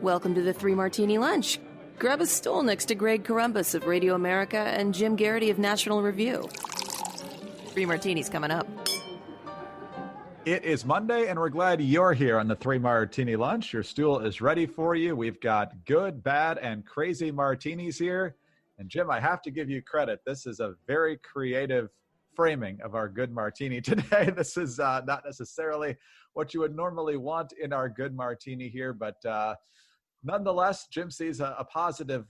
Welcome to the Three Martini Lunch. Grab a stool next to Greg Columbus of Radio America and Jim Garrity of National Review. Three Martinis coming up. It is Monday, and we're glad you're here on the Three Martini Lunch. Your stool is ready for you. We've got good, bad, and crazy martinis here. And Jim, I have to give you credit. This is a very creative framing of our good martini today. This is not necessarily what you would normally want in our good martini here, but nonetheless, Jim sees a positive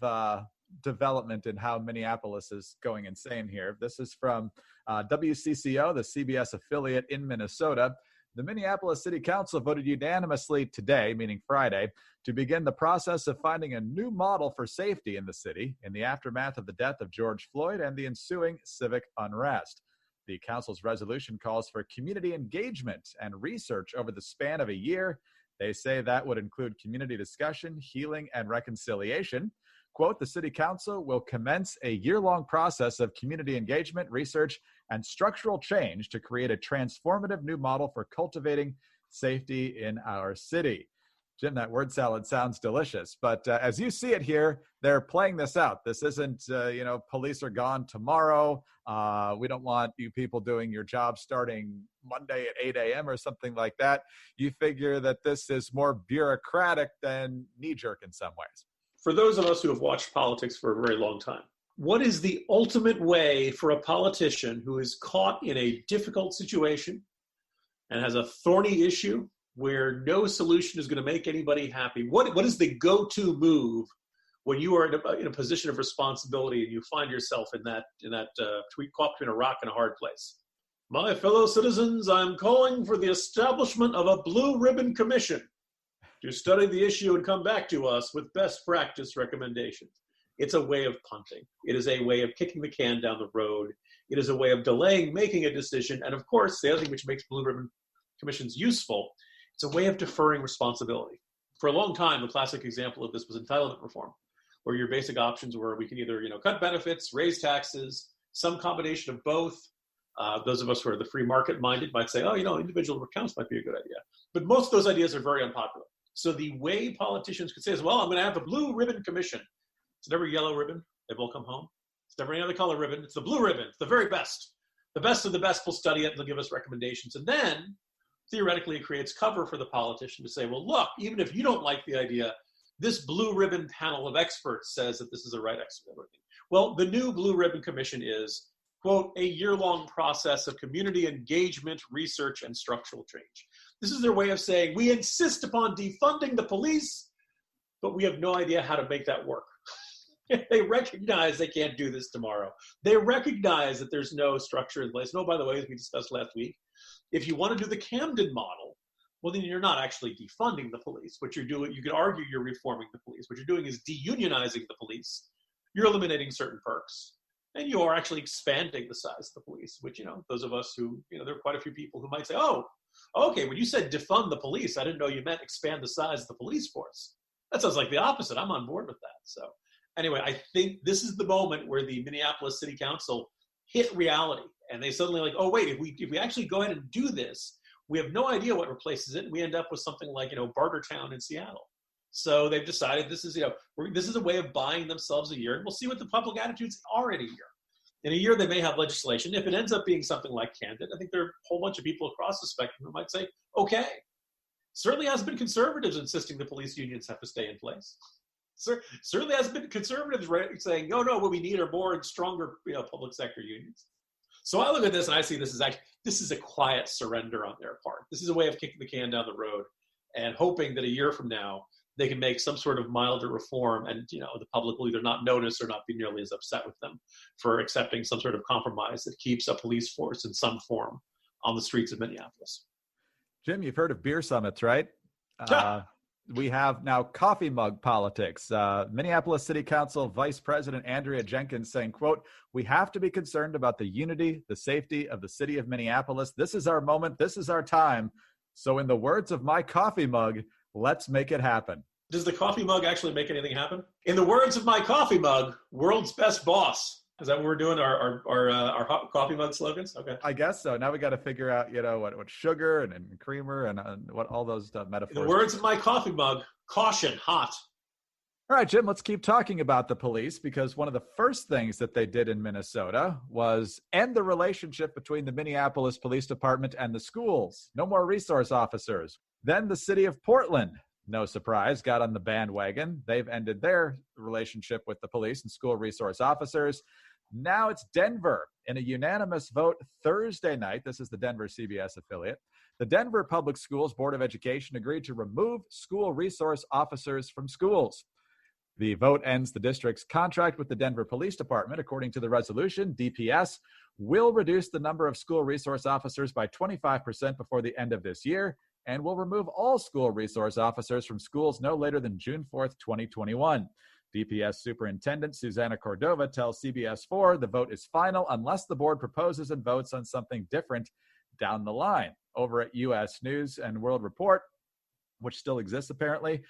development in how Minneapolis is going insane here. This is from WCCO, the CBS affiliate in Minnesota. The Minneapolis City Council voted unanimously today, meaning Friday, to begin the process of finding a new model for safety in the city in the aftermath of the death of George Floyd and the ensuing civic unrest. The council's resolution calls for community engagement and research over the span of a year. They say that would include community discussion, healing, and reconciliation. Quote, the city council will commence a year-long process of community engagement, research, and structural change to create a transformative new model for cultivating safety in our city. Jim, that word salad sounds delicious, but as you see it here, they're playing this out. This isn't, police are gone tomorrow. We don't want you people doing your job starting Monday at 8 a.m. or something like that. You figure that this is more bureaucratic than knee-jerk in some ways. For those of us who have watched politics for a very long time, what is the ultimate way for a politician who is caught in a difficult situation and has a thorny issue where no solution is going to make anybody happy? What is the go-to move when you are in a position of responsibility and you find yourself in that caught between a rock and a hard place? My fellow citizens, I'm calling for the establishment of a blue ribbon commission to study the issue and come back to us with best practice recommendations. It's a way of punting. It is a way of kicking the can down the road. It is a way of delaying making a decision. And of course, the other thing which makes blue ribbon commissions useful, it's a way of deferring responsibility. For a long time, the classic example of this was entitlement reform, where your basic options were we can either cut benefits, raise taxes, some combination of both. Those of us who are the free market minded might say, individual accounts might be a good idea. But most of those ideas are very unpopular. So the way politicians could say is, well, I'm going to have a blue ribbon commission. It's never a yellow ribbon. They've all come home. It's never any other color ribbon. It's the blue ribbon. It's the very best. The best of the best will study it and they'll give us recommendations. And then, theoretically, it creates cover for the politician to say, well, look, even if you don't like the idea, this blue ribbon panel of experts says that this is the right expert. Well, the new blue ribbon commission is, quote, a year-long process of community engagement, research, and structural change. This is their way of saying, we insist upon defunding the police, but we have no idea how to make that work. They recognize they can't do this tomorrow. They recognize that there's no structure in place. No, by the way, as we discussed last week, if you want to do the Camden model, well, then you're not actually defunding the police. What you're doing, you could argue you're reforming the police. What you're doing is deunionizing the police. You're eliminating certain perks. And you are actually expanding the size of the police, which, those of us who, there are quite a few people who might say, oh, okay, when you said defund the police, I didn't know you meant expand the size of the police force. That sounds like the opposite. I'm on board with that. So anyway, I think this is the moment where the Minneapolis City Council hit reality. And they suddenly like, oh, wait, if we actually go ahead and do this, we have no idea what replaces it. And we end up with something like, Bartertown in Seattle. So they've decided this is a way of buying themselves a year. And we'll see what the public attitudes are in a year. In a year, they may have legislation. If it ends up being something like Camden, I think there are a whole bunch of people across the spectrum who might say, okay. Certainly hasn't been conservatives insisting the police unions have to stay in place. Certainly hasn't been conservatives saying, no, what we need are more and stronger public sector unions. So I look at this and I see this is a quiet surrender on their part. This is a way of kicking the can down the road and hoping that a year from now, they can make some sort of milder reform and, the public will either not notice or not be nearly as upset with them for accepting some sort of compromise that keeps a police force in some form on the streets of Minneapolis. Jim, you've heard of beer summits, right? We have now coffee mug politics. Minneapolis City Council Vice President Andrea Jenkins saying, quote, we have to be concerned about the unity, the safety of the city of Minneapolis. This is our moment. This is our time. So in the words of my coffee mug, let's make it happen. Does the coffee mug actually make anything happen? In the words of my coffee mug, world's best boss. Is that what we're doing? Our hot coffee mug slogans? Okay. I guess so. Now we got to figure out, what sugar and creamer and what all those metaphors. In the words of my coffee mug, caution, hot. All right, Jim, let's keep talking about the police, because one of the first things that they did in Minnesota was end the relationship between the Minneapolis Police Department and the schools. No more resource officers. Then the city of Portland, no surprise, got on the bandwagon. They've ended their relationship with the police and school resource officers. Now it's Denver. In a unanimous vote Thursday night, this is the Denver CBS affiliate, the Denver Public Schools Board of Education agreed to remove school resource officers from schools. The vote ends the district's contract with the Denver Police Department. According to the resolution, DPS will reduce the number of school resource officers by 25% before the end of this year and will remove all school resource officers from schools no later than June 4th, 2021. DPS Superintendent Susanna Cordova tells CBS4 the vote is final unless the board proposes and votes on something different down the line. Over at U.S. News and World Report, which still exists apparently,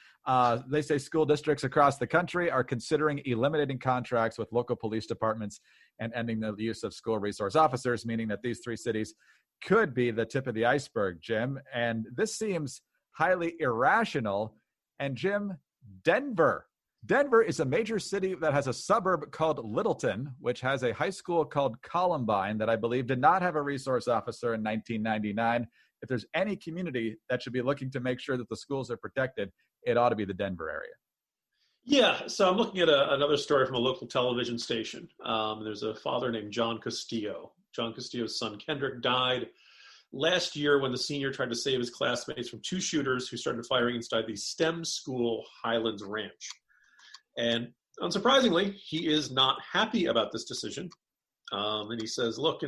they say school districts across the country are considering eliminating contracts with local police departments and ending the use of school resource officers, meaning that these three cities could be the tip of the iceberg, Jim. And this seems highly irrational. And Jim, Denver is a major city that has a suburb called Littleton, which has a high school called Columbine that I believe did not have a resource officer in 1999. If there's any community that should be looking to make sure that the schools are protected, it ought to be the Denver area. Yeah, so I'm looking at another story from a local television station. There's a father named John Castillo. John Castillo's son, Kendrick, died last year when the senior tried to save his classmates from two shooters who started firing inside the STEM school Highlands Ranch. And unsurprisingly, he is not happy about this decision. And he says, look,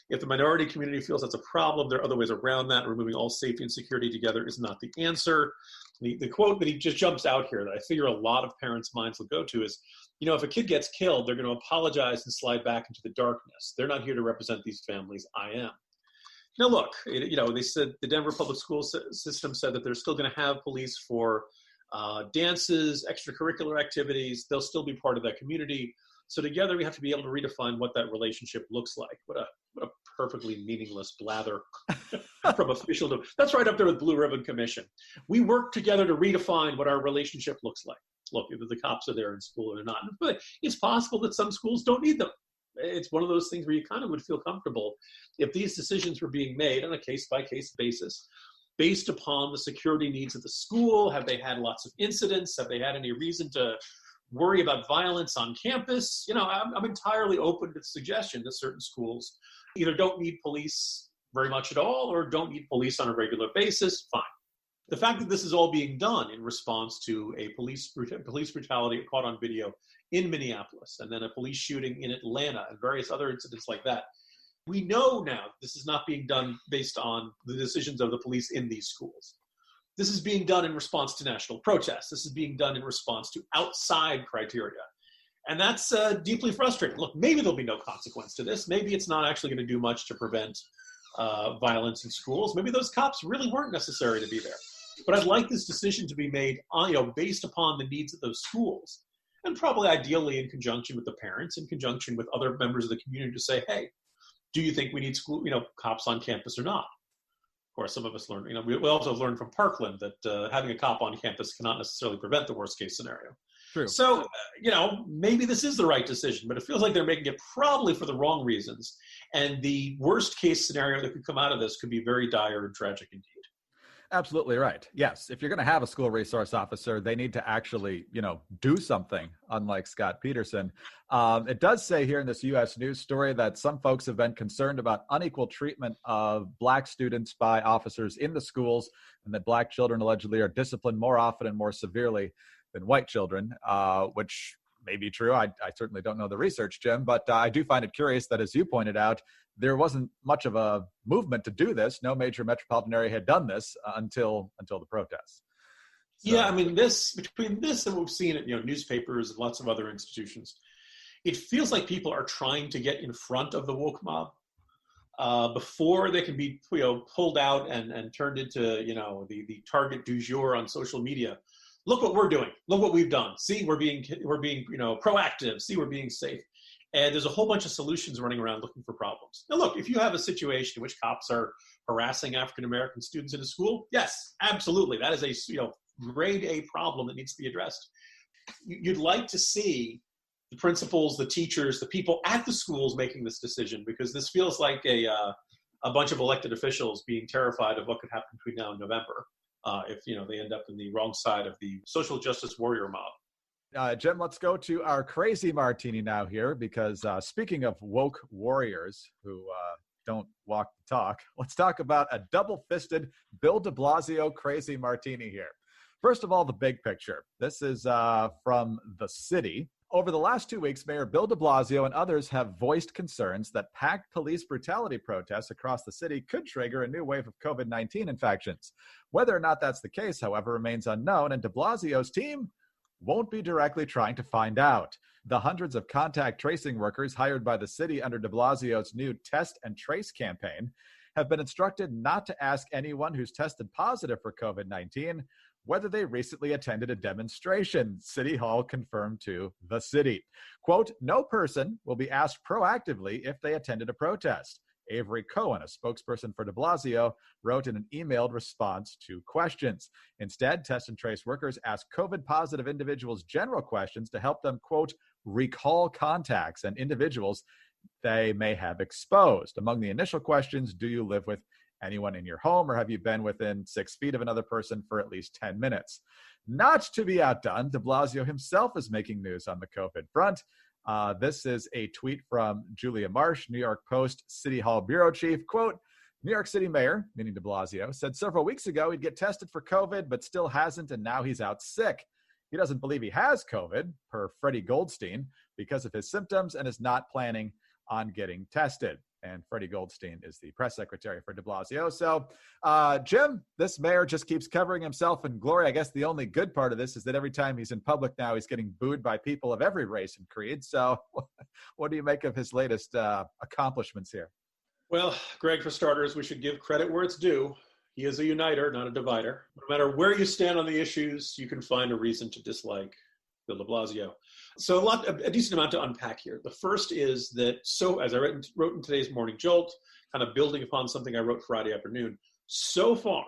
if the minority community feels that's a problem, there are other ways around that. Removing all safety and security together is not the answer. The quote that he just jumps out here that I figure a lot of parents' minds will go to is, if a kid gets killed, they're going to apologize and slide back into the darkness. They're not here to represent these families. I am. Now, look, they said the Denver public school system said that they're still going to have police for dances, extracurricular activities. They'll still be part of that community. So together we have to be able to redefine what that relationship looks like. What a perfectly meaningless blather from official. That's right up there with Blue Ribbon Commission. We work together to redefine what our relationship looks like. Look, if the cops are there in school or not. But it's possible that some schools don't need them. It's one of those things where you kind of would feel comfortable if these decisions were being made on a case-by-case basis based upon the security needs of the school. Have they had lots of incidents? Have they had any reason to worry about violence on campus? I'm entirely open to the suggestion that certain schools either don't need police very much at all or don't need police on a regular basis. Fine. The fact that this is all being done in response to a police brutality caught on video in Minneapolis and then a police shooting in Atlanta and various other incidents like that, we know now this is not being done based on the decisions of the police in these schools. This is being done in response to national protests. This is being done in response to outside criteria. And that's deeply frustrating. Look, maybe there'll be no consequence to this. Maybe it's not actually going to do much to prevent violence in schools. Maybe those cops really weren't necessary to be there. But I'd like this decision to be made based upon the needs of those schools. And probably ideally in conjunction with the parents, in conjunction with other members of the community to say, hey, do you think we need cops on campus or not? Of course, some of us learn, we also learned from Parkland that having a cop on campus cannot necessarily prevent the worst case scenario. True. So, maybe this is the right decision, but it feels like they're making it probably for the wrong reasons. And the worst case scenario that could come out of this could be very dire and tragic indeed. Absolutely right. Yes. If you're going to have a school resource officer, they need to actually, do something, unlike Scott Peterson. It does say here in this U.S. News story that some folks have been concerned about unequal treatment of Black students by officers in the schools and that Black children allegedly are disciplined more often and more severely than white children, which may be true. I certainly don't know the research, Jim, but I do find it curious that, as you pointed out, there wasn't much of a movement to do this. No major metropolitan area had done this until the protests. So, yeah, between this and what we've seen at newspapers and lots of other institutions, it feels like people are trying to get in front of the woke mob before they can be pulled out and turned into the target du jour on social media. Look what we're doing. Look what we've done. See, we're being proactive. See, we're being safe. And there's a whole bunch of solutions running around looking for problems. Now, look, if you have a situation in which cops are harassing African-American students in a school, yes, absolutely. That is a grade A problem that needs to be addressed. You'd like to see the principals, the teachers, the people at the schools making this decision, because this feels like a bunch of elected officials being terrified of what could happen between now and November if they end up in the wrong side of the social justice warrior mob. Jim, let's go to our crazy martini now here, because speaking of woke warriors who don't walk the talk, let's talk about a double-fisted Bill de Blasio crazy martini here. First of all, the big picture. This is from the city. Over the last 2 weeks, Mayor Bill de Blasio and others have voiced concerns that packed police brutality protests across the city could trigger a new wave of COVID-19 infections. Whether or not that's the case, however, remains unknown, and de Blasio's team won't be directly trying to find out. The hundreds of contact tracing workers hired by the city under de Blasio's new Test and Trace campaign have been instructed not to ask anyone who's tested positive for COVID-19 whether they recently attended a demonstration, City Hall confirmed to the city. Quote, no person will be asked proactively if they attended a protest. Avery Cohen, a spokesperson for de Blasio, wrote in an emailed response to questions. Instead, Test and Trace workers asked COVID-positive individuals general questions to help them, quote, recall contacts and individuals they may have exposed. Among the initial questions, do you live with anyone in your home, or have you been within 6 feet of another person for at least 10 minutes? Not to be outdone, de Blasio himself is making news on the COVID front. This is a tweet from Julia Marsh, New York Post City Hall bureau chief. Quote, New York City mayor, meaning de Blasio, said several weeks ago he'd get tested for COVID, but still hasn't, and now he's out sick. He doesn't believe he has COVID, per Freddie Goldstein, because of his symptoms, and is not planning on getting tested. And Freddie Goldstein is the press secretary for de Blasio. So, Jim, this mayor just keeps covering himself in glory. I guess the only good part of this is that every time he's in public now, he's getting booed by people of every race and creed. So what do you make of his latest accomplishments here? Well, Greg, for starters, we should give credit where it's due. He is a uniter, not a divider. No matter where you stand on the issues, you can find a reason to dislike Bill de Blasio. So a decent amount to unpack here. The first is that, as I wrote in today's Morning Jolt, kind of building upon something I wrote Friday afternoon, so far,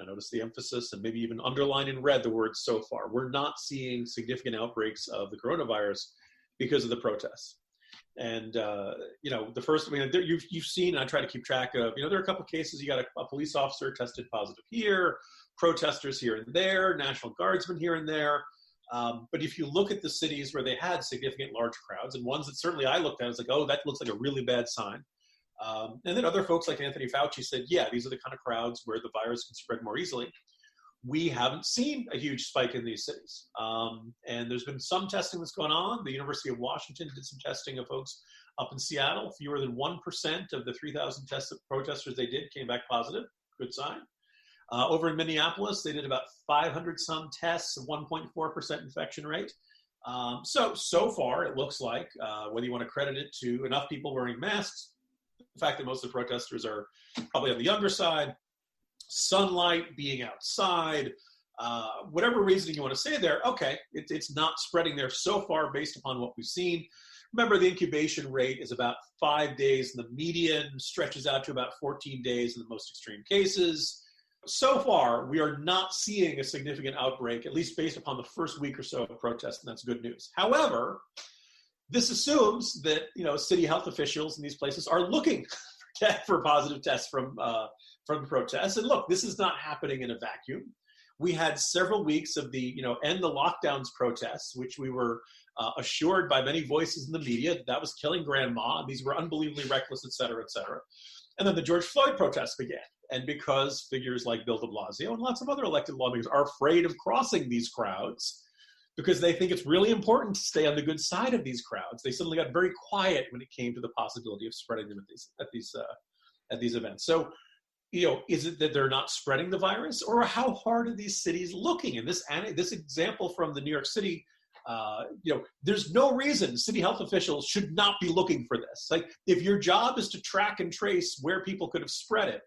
I noticed the emphasis and maybe even underlined in red the word so far, we're not seeing significant outbreaks of the coronavirus because of the protests. And, the first, you've seen, and I try to keep track of, there are a couple of cases, you got a police officer tested positive here, protesters here and there, National Guardsmen here and there. But if you look at the cities where they had significant large crowds, and ones that certainly I looked at, I was like, oh, that looks like a really bad sign. And then other folks like Anthony Fauci said, yeah, these are the kind of crowds where the virus can spread more easily. We haven't seen a huge spike in these cities. And there's been some testing that's going on. The University of Washington did some testing of folks up in Seattle. Fewer than 1% of the 3,000 protesters they did came back positive. Good sign. Over in Minneapolis, they did about 500 some tests, 1.4% infection rate. So far, it looks like, whether you want to credit it to enough people wearing masks, the fact that most of the protesters are probably on the younger side, sunlight, being outside, whatever reasoning you want to say there, okay, it's not spreading there so far based upon what we've seen. Remember, the incubation rate is about 5 days, and the median stretches out to about 14 days in the most extreme cases. So far, we are not seeing a significant outbreak, at least based upon the first week or so of protests, and that's good news. However, this assumes that city health officials in these places are looking for positive tests from protests. And look, this is not happening in a vacuum. We had several weeks of the end the lockdowns protests, which we were assured by many voices in the media that was killing grandma. These were unbelievably reckless, et cetera, et cetera. And then the George Floyd protests began. And because figures like Bill de Blasio and lots of other elected lawmakers are afraid of crossing these crowds because they think it's really important to stay on the good side of these crowds, they suddenly got very quiet when it came to the possibility of spreading them at these events. So, is it that they're not spreading the virus, or how hard are these cities looking? And this example from the New York City, there's no reason city health officials should not be looking for this. Like, if your job is to track and trace where people could have spread it,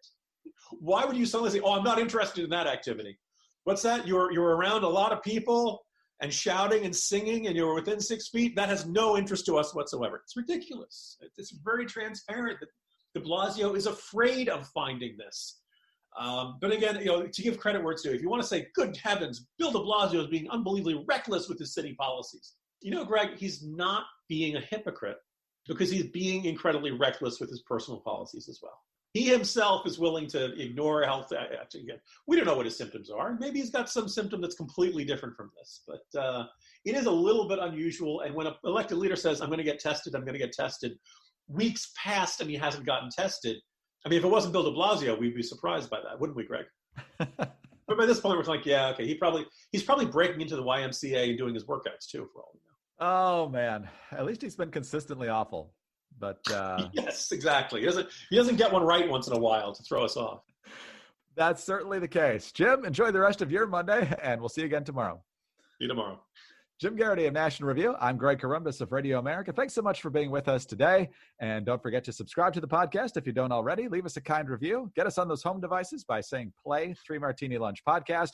why would you suddenly say, oh, I'm not interested in that activity? What's that? You're around a lot of people and shouting and singing and you're within 6 feet, that has no interest to us whatsoever. It's ridiculous. It's very transparent that de Blasio is afraid of finding this. But again, to give credit where it's due, if you want to say, good heavens, Bill de Blasio is being unbelievably reckless with his city policies. Greg, he's not being a hypocrite because he's being incredibly reckless with his personal policies as well. He himself is willing to ignore health. Again, we don't know what his symptoms are. Maybe he's got some symptom that's completely different from this. But it is a little bit unusual. And when an elected leader says, I'm going to get tested, weeks passed and he hasn't gotten tested. I mean, if it wasn't Bill de Blasio, we'd be surprised by that, wouldn't we, Greg? But by this point, we're like, yeah, okay, he's probably breaking into the YMCA and doing his workouts too, for all we know. Oh, man. At least he's been consistently awful. But yes, exactly. He doesn't get one right once in a while to throw us off. That's certainly the case. Jim, enjoy the rest of your Monday, and we'll see you again tomorrow. See you tomorrow. Jim Garrity of National Review. I'm Greg Corombos of Radio America. Thanks so much for being with us today. And don't forget to subscribe to the podcast if you don't already. Leave us a kind review. Get us on those home devices by saying play 3 Martini Lunch podcast.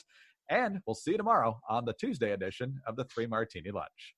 And we'll see you tomorrow on the Tuesday edition of the 3 Martini Lunch.